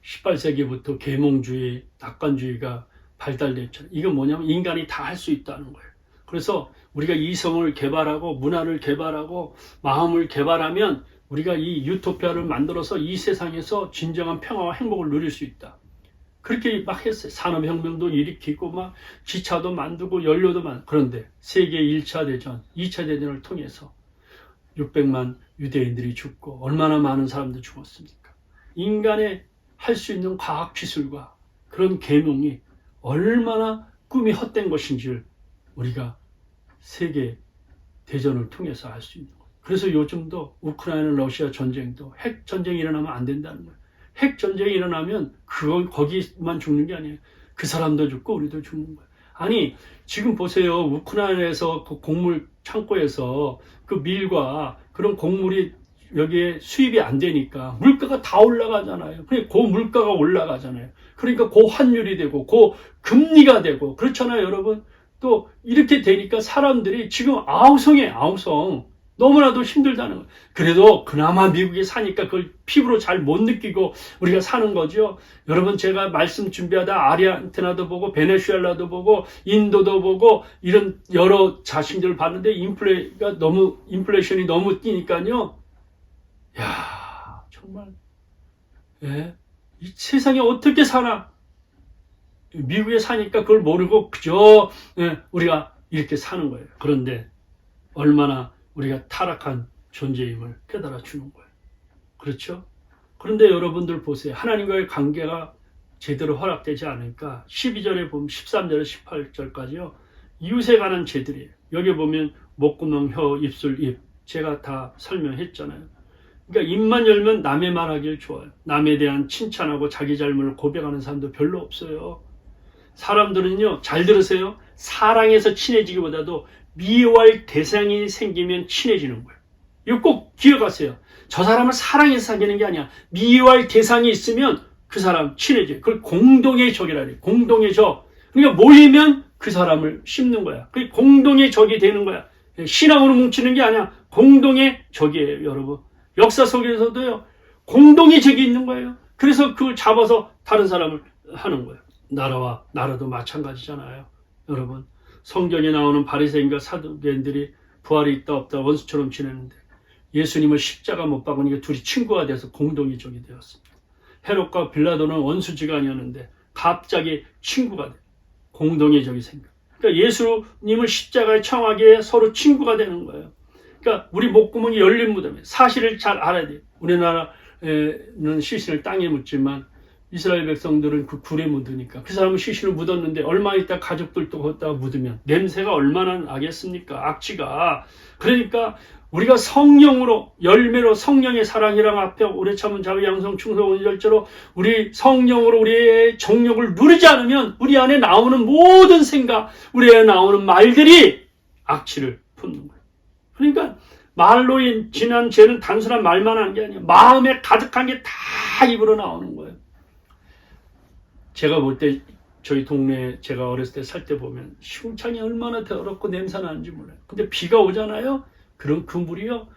S1: 18세기부터 계몽주의, 낙관주의가 발달됐잖아요. 이건 뭐냐면 인간이 다 할 수 있다는 거예요. 그래서 우리가 이성을 개발하고 문화를 개발하고 마음을 개발하면 우리가 이 유토피아를 만들어서 이 세상에서 진정한 평화와 행복을 누릴 수 있다. 그렇게 막 했어요. 산업혁명도 일으키고 막 기차도 만들고 연료도 만들고. 그런데 세계 1차 대전, 2차 대전을 통해서 600만 유대인들이 죽고 얼마나 많은 사람들이 죽었습니까? 인간의 할 수 있는 과학기술과 그런 계명이 얼마나 꿈이 헛된 것인지를 우리가 세계 대전을 통해서 알 수 있는 거예요. 그래서 요즘도 우크라이나 러시아 전쟁도 핵 전쟁이 일어나면 안 된다는 거예요. 핵 전쟁이 일어나면 거기만 죽는 게 아니에요. 그 사람도 죽고 우리도 죽는 거예요. 아니, 지금 보세요. 우크라이나에서 그 곡물 창고에서 그 밀과 그런 곡물이 여기에 수입이 안 되니까 물가가 다 올라가잖아요. 그러니까 그 물가가 올라가잖아요. 그러니까 그 환율이 되고 그 금리가 되고 그렇잖아요, 여러분. 또 이렇게 되니까 사람들이 지금 아우성 너무나도 힘들다는 거예요. 그래도 그나마 미국에 사니까 그걸 피부로 잘 못 느끼고 우리가 사는 거죠. 여러분, 제가 말씀 준비하다 아르헨티나도 보고 베네수엘라도 보고 인도도 보고 이런 여러 자신들을 봤는데 인플레이션이 너무 뛰니까요. 야, 정말 이 세상에 어떻게 사나. 미국에 사니까 그걸 모르고 그저 우리가 이렇게 사는 거예요. 그런데 얼마나 우리가 타락한 존재임을 깨달아 주는 거예요. 그렇죠? 그런데 여러분들 보세요. 하나님과의 관계가 제대로 허락되지 않으니까 12절에 보면 13절에 18절까지요. 이웃에 관한 죄들이에요. 여기 보면 목구멍, 혀, 입술, 입 제가 다 설명했잖아요. 그러니까 입만 열면 남의 말하길 좋아요. 남에 대한 칭찬하고 자기 잘못을 고백하는 사람도 별로 없어요. 사람들은요, 잘 들으세요. 사랑해서 친해지기보다도 미워할 대상이 생기면 친해지는 거예요. 이거 꼭 기억하세요. 저 사람을 사랑해서 사귀는 게 아니야. 미워할 대상이 있으면 그 사람 친해져요. 그걸 공동의 적이라 그래요. 공동의 적. 그러니까 모이면 그 사람을 씹는 거야. 그게 공동의 적이 되는 거야. 신앙으로 뭉치는 게 아니야. 공동의 적이에요, 여러분. 역사 속에서도요, 공동의 적이 있는 거예요. 그래서 그걸 잡아서 다른 사람을 하는 거예요. 나라와 나라도 마찬가지잖아요. 여러분, 성경에 나오는 바리새인과 사두개인들이 부활이 있다 없다 원수처럼 지내는데 예수님을 십자가 못 박으니까 둘이 친구가 돼서 공동의 적이 되었습니다. 헤롯과 빌라도는 원수지간이었는데 갑자기 친구가 돼. 공동의 적이 생겨. 그러니까 예수님을 십자가에 청하기에 서로 친구가 되는 거예요. 그러니까 우리 목구멍이 열린 무덤에 사실을 잘 알아야 돼요. 우리나라는 시신을 땅에 묻지만 이스라엘 백성들은 그 굴에 묻으니까 그 사람은 시신을 묻었는데 얼마 있다 가족들도 거기다가 묻으면 냄새가 얼마나 나겠습니까? 악취가. 그러니까 우리가 성령으로 열매로 성령의 사랑이랑 앞에 오래 참은 자비 양성 충성 온절제로 우리 성령으로 우리의 정욕을 누리지 않으면 우리 안에 나오는 모든 생각, 우리 안에 나오는 말들이 악취를 품는 거예요. 그러니까 말로 지난 죄는 단순한 말만 한 게 아니에요. 마음에 가득한 게 다 입으로 나오는 거예요. 제가 볼 때 저희 동네 제가 어렸을 때 살 때 보면 흉창이 얼마나 더럽고 냄새 나는지 몰라요. 근데 비가 오잖아요. 그럼 그 물이요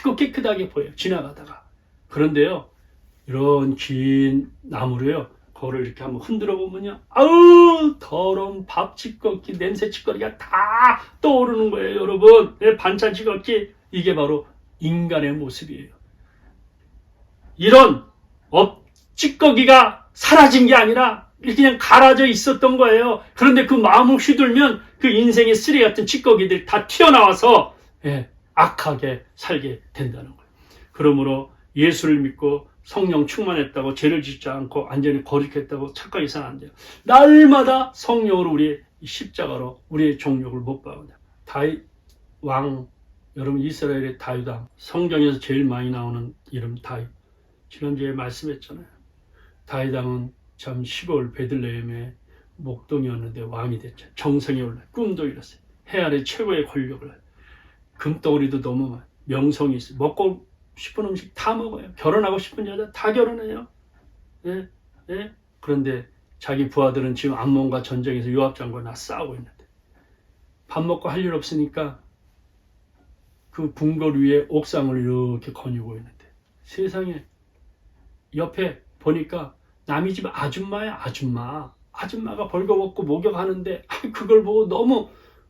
S1: 맑고 깨끗하게 보여요. 지나가다가. 그런데요 이런 긴 나무로요 그거를 이렇게 한번 흔들어 보면요 아우 더러운 밥 찌꺼기 냄새 찌꺼기가 다 떠오르는 거예요. 여러분 반찬 찌꺼기 이게 바로 인간의 모습이에요. 이런 찌꺼기가 사라진 게 아니라 그냥 갈아져 있었던 거예요. 그런데 그 마음을 휘둘면 그 인생의 쓰레기 같은 찌꺼기들이 다 튀어나와서 악하게 살게 된다는 거예요. 그러므로 예수를 믿고 성령 충만했다고 죄를 짓지 않고 완전히 거룩했다고 착각이 있어는 안 돼요. 날마다 성령으로 우리의 십자가로 우리의 종욕을 못 박는다. 다윗 왕, 여러분 이스라엘의 다윗 왕, 성경에서 제일 많이 나오는 이름 다윗. 지난주에 말씀했잖아요. 다윗 왕은 참 시골 베들레헴의 목동이었는데 왕이 됐죠. 정성이 올라 꿈도 이뤘어요. 해 아래 최고의 권력을 금덩어리도 너무 많아요. 명성이 있어요. 먹고 싶은 음식 다 먹어요. 결혼하고 싶은 여자 다 결혼해요. 예? 예? 그런데 자기 부하들은 지금 암몬과 전쟁에서 요압 장관과 싸우고 있는데 밥 먹고 할 일 없으니까 그 궁궐 위에 옥상을 이렇게 거니고 있는데 세상에 옆에 보니까 남의 집 아줌마야 아줌마. 아줌마가 벌거벗고 목욕하는데 그걸 보고 너무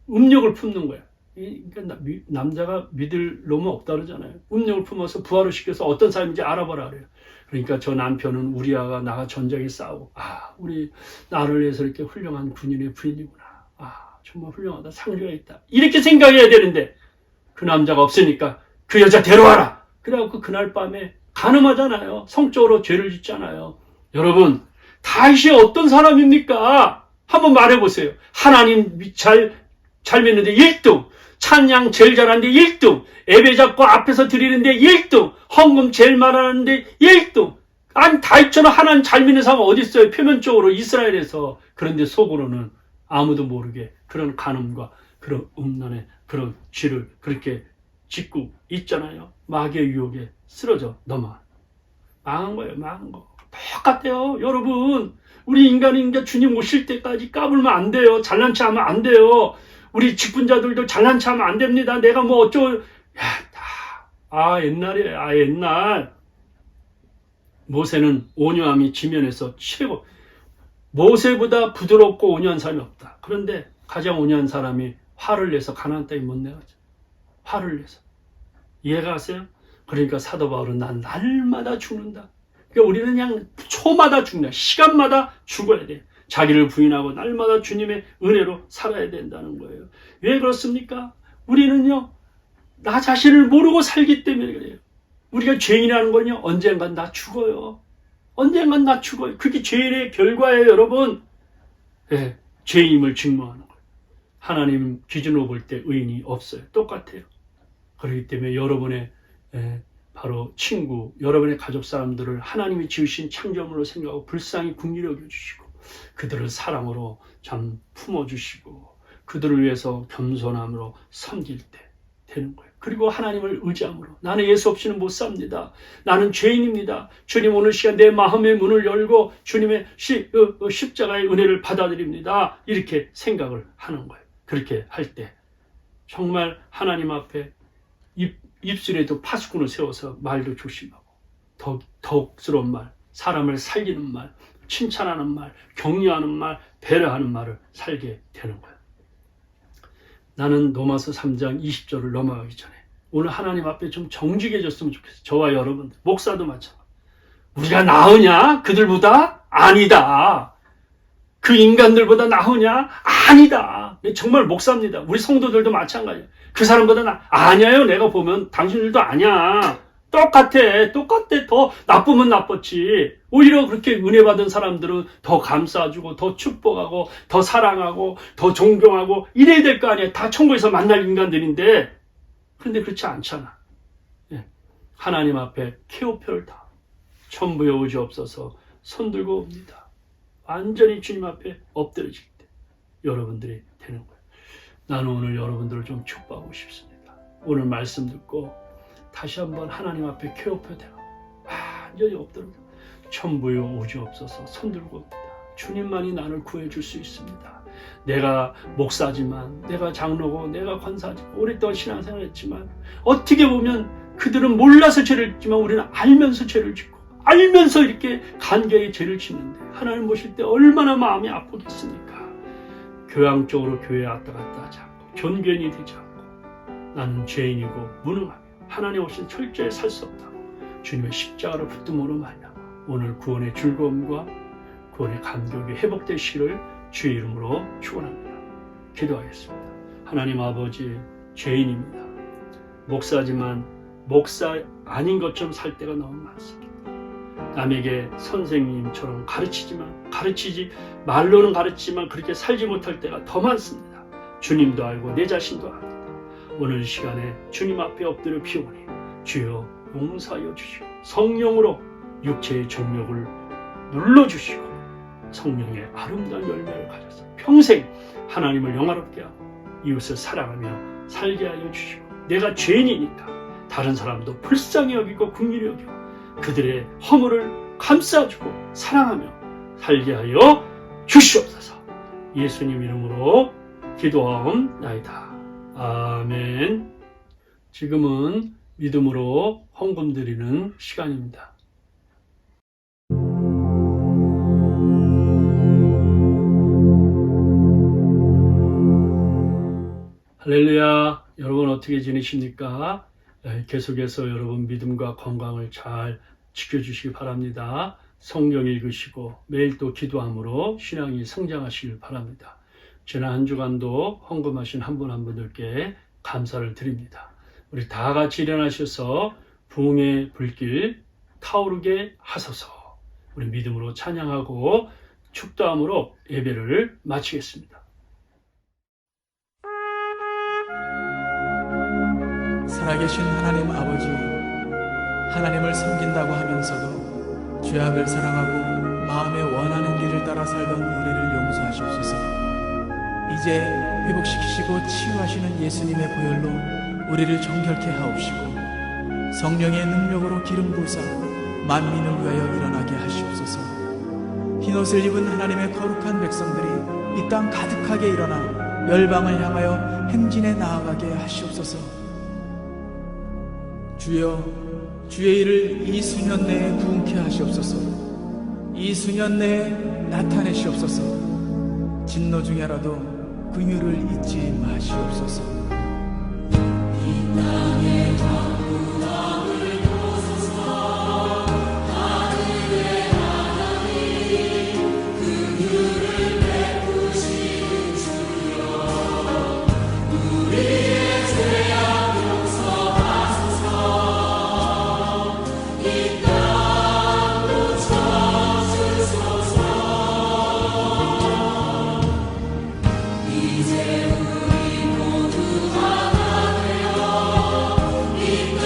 S1: 음욕을 품는 거야. 그러니까 남자가 믿을 놈은 없다 그러잖아요. 음욕을 품어서 부하를 시켜서 어떤 사람인지 알아보라 그래요. 그러니까 저 남편은 우리아가 나가 전쟁에 싸우고 우리 나를 위해서 이렇게 훌륭한 군인의 부인이구나. 정말 훌륭하다. 상류가 있다. 이렇게 생각해야 되는데 그 남자가 없으니까 그 여자 데려와라. 그래갖고 그날 밤에 간음하잖아요. 성적으로 죄를 짓잖아요. 여러분 다윗이 어떤 사람입니까? 한번 말해보세요. 하나님 잘 믿는데 1등, 찬양 제일 잘하는데 1등, 예배 잡고 앞에서 드리는데 1등, 헌금 제일 많았는데 1등. 아니 다윗처럼 하나님 잘 믿는 사람 어디 있어요? 표면적으로 이스라엘에서. 그런데 속으로는 아무도 모르게 그런 간음과 그런 음란의 그런 죄를 그렇게 짓고 있잖아요. 마귀의 유혹에 쓰러져 넘어가. 망한 거예요. 망한 거. 똑같아요. 여러분 우리 인간이 이제 주님 오실 때까지 까불면 안 돼요. 잘난 체 하면 안 돼요. 우리 직분자들도 잘난 체 하면 안 됩니다. 내가 뭐 어쩌고 옛날이에요. 옛날 모세는 온유함이 지면에서 최고. 모세보다 부드럽고 온유한 사람이 없다. 그런데 가장 온유한 사람이 화를 내서 가나안 땅에 못 내가죠. 화를 내서. 이해가 가세요? 그러니까 사도 바울은 난 날마다 죽는다. 그러니까 우리는 그냥 초마다 죽는다. 시간마다 죽어야 돼. 자기를 부인하고 날마다 주님의 은혜로 살아야 된다는 거예요. 왜 그렇습니까? 우리는요 나 자신을 모르고 살기 때문에 그래요. 우리가 죄인이라는 건요 언젠간 나 죽어요. 언젠간 나 죽어요. 그게 죄인의 결과예요. 여러분 죄인임을 증명하는 거예요. 하나님 기준으로 볼 때 의인이 없어요. 똑같아요. 그렇기 때문에 여러분의 바로 친구, 여러분의 가족 사람들을 하나님이 지으신 창조물로 생각하고 불쌍히 긍휼히 여겨주시고 그들을 사랑으로 참 품어주시고 그들을 위해서 겸손함으로 섬길 때 되는 거예요. 그리고 하나님을 의지함으로 나는 예수 없이는 못 삽니다. 나는 죄인입니다. 주님 오늘 시간 내 마음의 문을 열고 주님의 십자가의 은혜를 받아들입니다. 이렇게 생각을 하는 거예요. 그렇게 할 때 정말 하나님 앞에 입술에도 파수꾼을 세워서 말도 조심하고 더욱스러운 말, 사람을 살리는 말, 칭찬하는 말, 격려하는 말, 배려하는 말을 살게 되는 거예요. 나는 로마서 3장 20절을 넘어가기 전에 오늘 하나님 앞에 좀 정직해졌으면 좋겠어요. 저와 여러분들, 목사도 마찬가지. 우리가 나으냐? 그들보다? 아니다. 그 인간들보다 나으냐? 아니다. 정말 목사입니다. 우리 성도들도 마찬가지예요. 그 사람보다 아니에요. 내가 보면 당신들도 아니야. 똑같아. 더 나쁘면 나빴지. 오히려 그렇게 은혜 받은 사람들은 더 감싸주고 더 축복하고 더 사랑하고 더 존경하고 이래야 될 거 아니에요. 다 천국에서 만날 인간들인데 그런데 그렇지 않잖아. 하나님 앞에 케오표를 다 천부의 오지 없어서 손들고 옵니다. 완전히 주님 앞에 엎드려질 때 여러분들이 되는 거예요. 나는 오늘 여러분들을 좀 축복하고 싶습니다. 오늘 말씀 듣고 다시 한번 하나님 앞에 케오표 되고 완전히 엎드려 천부의 오지 없어서 손들고 옵니다. 주님만이 나를 구해줄 수 있습니다. 내가 목사지만, 내가 장로고, 내가 권사지만, 오랫동안 신앙생활 했지만, 어떻게 보면 그들은 몰라서 죄를 짓지만 우리는 알면서 죄를 짓고, 알면서 이렇게 간계하게 죄를 짓는데, 하나님 보실 때 얼마나 마음이 아프겠습니까? 교양적으로 교회에 왔다 갔다 하지 않고, 존견이 되지 않고, 나는 죄인이고 무능하며 하나님 없이 철저히 살 수 없다고 주님의 십자가로 붙듦으로 말미암아 오늘 구원의 즐거움과 구원의 감격이 회복되시기를 주의 이름으로 축원합니다. 기도하겠습니다. 하나님 아버지, 죄인입니다. 목사지만 목사 아닌 것처럼 살 때가 너무 많습니다. 남에게 선생님처럼 가르치지 말로는 가르치지만 그렇게 살지 못할 때가 더 많습니다. 주님도 알고 내 자신도 압니다. 오늘 시간에 주님 앞에 엎드려 피오니 주여 용서하여 주시고 성령으로 육체의 정욕을 눌러주시고 성령의 아름다운 열매를 가져서 평생 하나님을 영화롭게 하고 이웃을 사랑하며 살게 하여 주시고 내가 죄인이니까 다른 사람도 불쌍히 여기고 긍휼히 여기고 그들의 허물을 감싸주고 사랑하며 살게 하여 주시옵소서. 예수님 이름으로 기도하옵나이다. 아멘. 지금은 믿음으로 헌금 드리는 시간입니다. 할렐루야. 여러분 어떻게 지내십니까? 계속해서 여러분 믿음과 건강을 잘 지켜주시기 바랍니다. 성경 읽으시고 매일 또 기도함으로 신앙이 성장하시길 바랍니다. 지난 한 주간도 헌금하신 한 분 한 분들께 감사를 드립니다. 우리 다 같이 일어나셔서 부흥의 불길 타오르게 하소서. 우리 믿음으로 찬양하고 축도함으로 예배를 마치겠습니다.
S5: 살아계신 하나님 아버지, 하나님을 섬긴다고 하면서도 죄악을 사랑하고 마음에 원하는 길을 따라 살던 우리를 용서하시옵소서. 이제 회복시키시고 치유하시는 예수님의 보혈로 우리를 정결케 하옵시고 성령의 능력으로 기름 부으사 만민을 위하여 일어나게 하시옵소서. 흰옷을 입은 하나님의 거룩한 백성들이 이 땅 가득하게 일어나 열방을 향하여 행진에 나아가게 하시옵소서. 주여, 주의 일을 이 수년 내에 부흥케 하시옵소서. 이 수년 내에 나타내시옵소서. 진노 중에라도 긍휼을 잊지 마시옵소서. 이 땅에 방문함을 도소서. 하늘의 하나님 긍휼을 베푸시는 주여, 우리의 죄악 용서하소서. 이 땅도 쳐주소서. 이제 우리 모두 하나 되어 이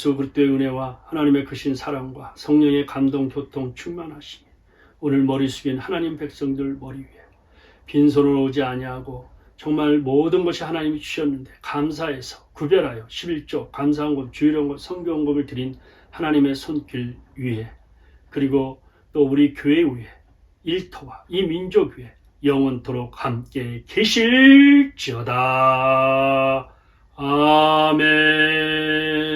S1: 예수 그리스도의 은혜와 하나님의 크신 사랑과 성령의 감동 교통 충만하시니 오늘 머리 숙인 하나님 백성들 머리 위에 빈손으로 오지 아니하고 정말 모든 것이 하나님이 주셨는데 감사해서 구별하여 11조 감사헌금 주일헌금 성교헌금을 드린 하나님의 손길 위에 그리고 또 우리 교회 위에 일터와 이 민족 위에 영원토록 함께 계실지어다. 아멘.